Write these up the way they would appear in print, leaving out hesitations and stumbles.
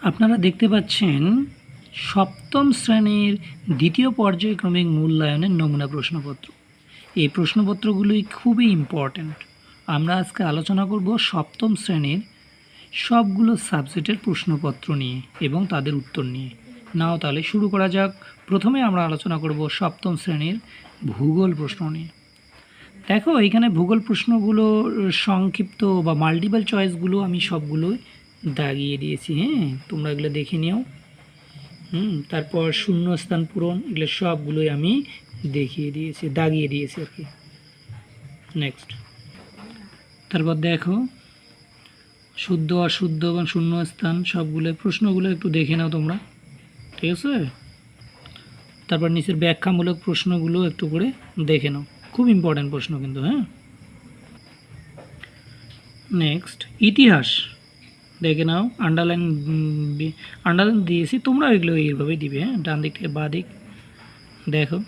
আপনারা দেখতে পাচ্ছেন সপ্তম শ্রেণীর দ্বিতীয় পর্যায়ক্রমিক মূল্যায়নের নমুনা প্রশ্নপত্র। এই প্রশ্নপত্রগুলোই খুবই ইম্পর্ট্যান্ট। আমরা আজকে আলোচনা করব সপ্তম শ্রেণীর সবগুলো সাবজেক্টের প্রশ্নপত্র নিয়ে এবং তাদের উত্তর নিয়ে। নাও তাহলে শুরু করা যাক। প্রথমে আমরা আলোচনা করব সপ্তম শ্রেণীর ভূগোল প্রশ্ন নিয়ে। দেখো এইখানে ভূগোল প্রশ্নগুলোর সংক্ষিপ্ত বা মাল্টিপল চয়েসগুলো আমি সবগুলোই দাগিয়ে দিয়েছি। তোমরা এগুলো দেখে নিও। তারপর শূন্যস্থান পূরণ এগুলো সবগুলোই আমি দেখিয়ে দিয়েছি, দাগিয়ে দিয়েছি আর কি। নেক্সট, তারপর দেখো শুদ্ধ অশুদ্ধ এবং শূন্যস্থান সবগুলো প্রশ্নগুলো একটু দেখে নাও তোমরা, ঠিক আছে। তারপর নিচের ব্যাখ্যামূলক প্রশ্নগুলো একটু করে দেখে নাও, খুব ইম্পর্ট্যান্ট প্রশ্ন কিন্তু। নেক্সট, ইতিহাস দেখে নাও। আন্ডারলাইন দিয়েছি, তোমরা এগুলো এইভাবেই দিবে। ডান দিক থেকে বাঁ দিক দেখো।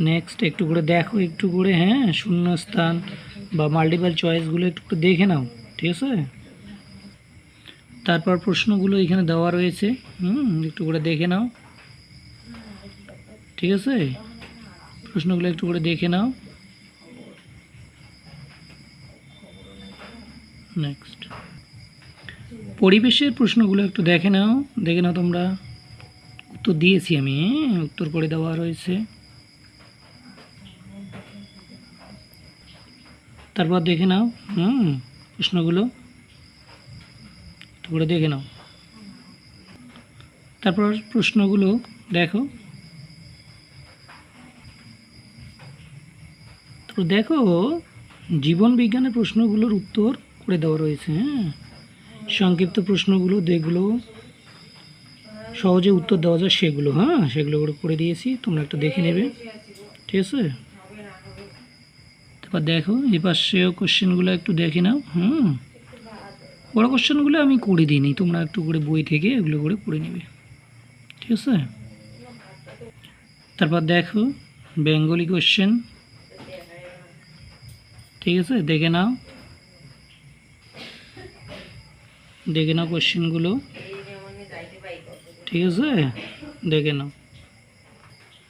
নেক্সট একটু করে দেখো, একটু করে শূন্যস্থান বা মাল্টিপল চয়েসগুলো একটু করে দেখে নাও, ঠিক আছে। তারপর প্রশ্নগুলো এখানে দেওয়া রয়েছে, একটু করে দেখে নাও, ঠিক আছে। প্রশ্নগুলো একটু করে দেখে নাও। নেক্সট, পরিবেশের প্রশ্নগুলো একটু দেখে নাও তোমরা। উত্তর দিয়েছি আমি, উত্তর করে দেওয়া রয়েছে। তারপর দেখে নাও প্রশ্নগুলো একটু করে দেখে নাও। তারপর প্রশ্নগুলো দেখো, তো দেখো জীবন বিজ্ঞানের প্রশ্নগুলোর উত্তর করে দেওয়া রয়েছে। সংক্ষিপ্ত প্রশ্নগুলো যেগুলো সহজে উত্তর দেওয়া যায় সেগুলো সেগুলো করে দিয়েছি, তোমরা একটু দেখে নেবে, ঠিক আছে। তারপর দেখো এই পাশেও কোশ্চেনগুলো একটু দেখে নাও। বড় কোশ্চেনগুলো আমি করে দিইনি, তোমরা একটু করে বই থেকে এগুলো করে পড়ে নেবে, ঠিক আছে। তারপর দেখো বেঙ্গলি কোশ্চেন, ঠিক আছে, দেখে নাও কোশ্চেনগুলো, ঠিক আছে, দেখে নাও।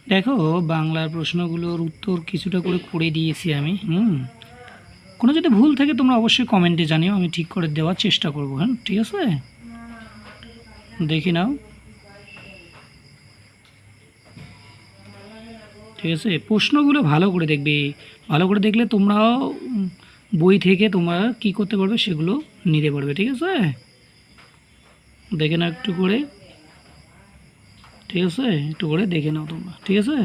দেখো বাংলার প্রশ্নগুলোর উত্তর কিছুটা করে দিয়েছি আমি। কোনো যদি ভুল থাকে তোমরা অবশ্যই কমেন্টে জানিও, আমি ঠিক করে দেওয়ার চেষ্টা করব। ঠিক আছে, দেখে নাও, ঠিক আছে। প্রশ্নগুলো ভালো করে দেখবে, ভালো করে দেখলে তোমরাও বই থেকে তোমরা কি করতে পারবে সেগুলো নিতে পারবে, ঠিক আছে। দেখে নাও একটু করে, ঠিক আছে, একটু করে দেখে নাও তোমরা, ঠিক আছে।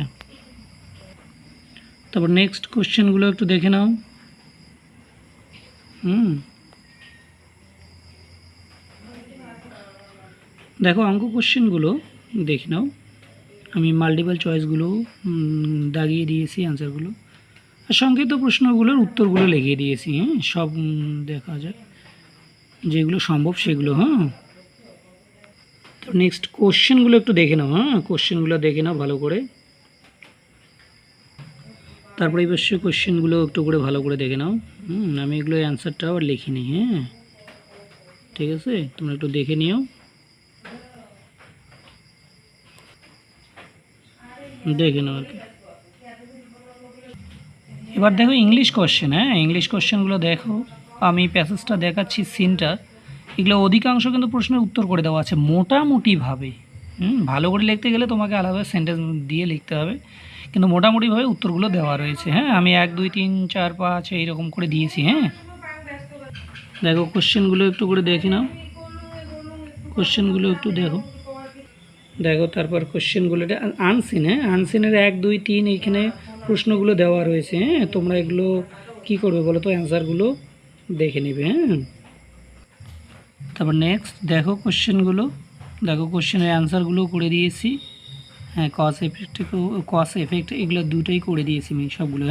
তারপর নেক্সট কোশ্চেনগুলো একটু দেখে নাও। দেখো অঙ্ক কোশ্চেনগুলো দেখে নাও, আমি মাল্টিপল চয়েসগুলো দাগিয়ে দিয়েছি অ্যান্সারগুলো, আর সংক্ষিপ্ত প্রশ্নগুলোর উত্তরগুলো লিখিয়ে দিয়েছি। সব দেখা যায়, যেগুলো সম্ভব সেগুলো। তো নেক্সট কোশ্চেনগুলো একটু দেখে নাও। কোশ্চেনগুলো দেখে নাও ভালো করে। তারপরে এই পাশে কোশ্চেনগুলো একটু করে ভালো করে দেখে নাও। আমি এগুলো অ্যান্সারটা আবার লিখিনি। ঠিক আছে, তোমরা একটু দেখে নিও, দেখে নাও আর কি। এবার দেখো ইংলিশ কোশ্চেন। ইংলিশ কোশ্চেনগুলো দেখো, আমি প্যাসেজটা দেখাচ্ছি, সিনটা, এগুলো অধিকাংশ কিন্তু প্রশ্নের উত্তর করে দেওয়া আছে মোটামুটিভাবে। ভালো করে লিখতে গেলে তোমাকে আলাদা সেন্টেন্স দিয়ে লিখতে হবে, কিন্তু মোটামুটিভাবে উত্তরগুলো দেওয়া রয়েছে। আমি 1 2 3 4 5 এইরকম করে দিয়েছি। দেখো কোশ্চেনগুলো একটু করে দেখে নাও, কোশ্চেনগুলো একটু দেখো। তারপর কোশ্চেনগুলো আনসিন, আনসিনের 1 2 3 এইখানে প্রশ্নগুলো দেওয়া রয়েছে। তোমরা এগুলো কি করবে বলো তো, অ্যান্সারগুলো দেখে নেবে। তারপর নেক্সট দেখো কোশ্চেনগুলো, দেখো কোশ্চেনের অ্যান্সারগুলো করে দিয়েছি। কস এফেক্ট এগুলো দুটোই করে দিয়েছি আমি সবগুলো।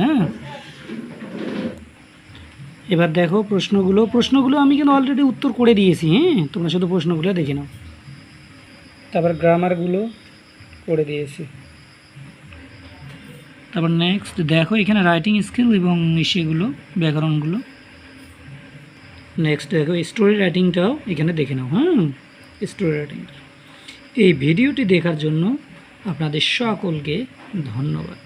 এবার দেখো প্রশ্নগুলো আমি কিন্তু অলরেডি উত্তর করে দিয়েছি। তোমরা শুধু প্রশ্নগুলো দেখে নাও। তারপর গ্রামারগুলো করে দিয়েছি। তারপর নেক্সট দেখো এখানে রাইটিং স্কিল এবং সেগুলো ব্যাকরণগুলো। নেক্সট দেখো স্টোরি রাইটিংটাও এখানে দেখে নাও। Story writing. এই ভিডিওটি দেখার জন্য আপনাদের সকলকে ধন্যবাদ।